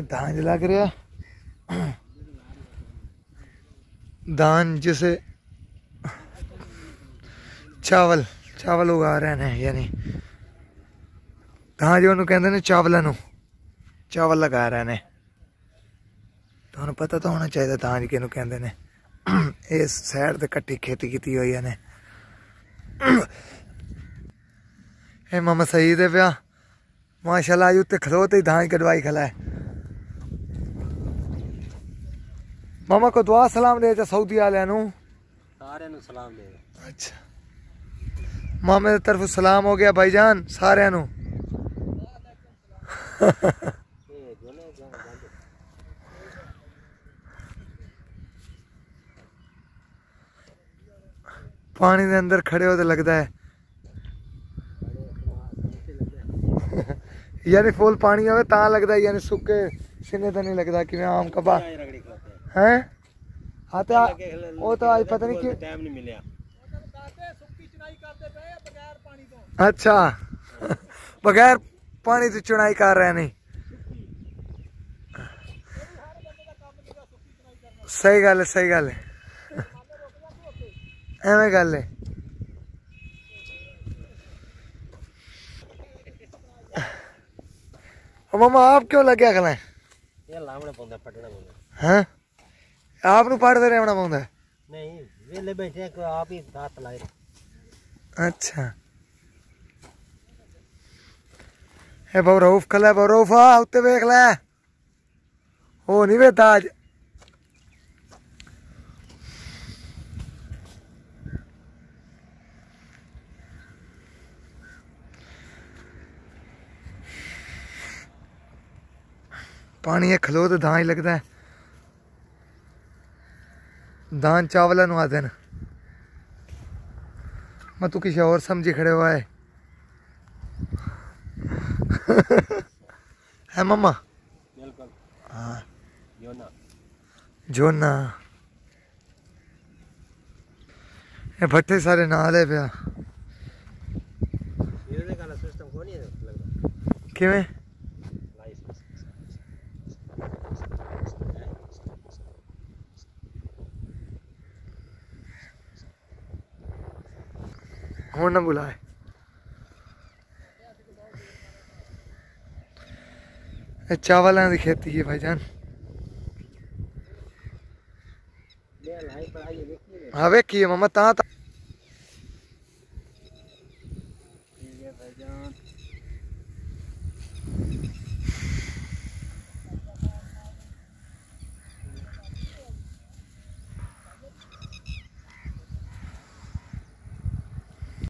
धान लग रहा धान जिसे चावल चावल उगा रहे हैं यानी धान जो कहते हैं चावलों चावल लगा रहे हैं। तुहानू पता तो होना चाहिए धान किनू कहते हैं। इस साइड ते कट्टी खेती की हुई है। ए मामा सही दे पिया माशाल्लाह अज उत्ते खलोते ही धान कटवाई खला है। मामा को दुआ सलाम दे सऊदी वाले सलाम दे। अच्छा मामे की तरफ सलाम हो गया भाईजान सारे पानी के अंदर खड़े हो तो लगता है यानी फुल पानी आवे ता लगता है यानी सुके सीने तो नहीं लगता कि आम कबा है। हाँ तो वो तो आज पता नहीं कि टाइम नहीं मिला। अच्छा बगैर पानी तो चुनाई कर रहे नहीं। सही गल है एवं गल है। मामा आप क्यों लगे खला हैं आप पढ़ते रहना पौंदा नहीं वेले बैठे आप ही हाथ लाए। अच्छा ए बहुरूफ खला बहुरूफा उत्ते वेख लै हो नहीं वे ताज पानी है खलो तो धान ही लगता है। धान चावल आते हैं। मैं तू किसी और समझी खड़े हुआ है। है मम्मा बिल्कुल हाँ जोना ये भट्टे सारे नाल है पिया किवें हूँ ना बुलाए चावल की खेती है भाईजान। हाँ वेखिए मामा ता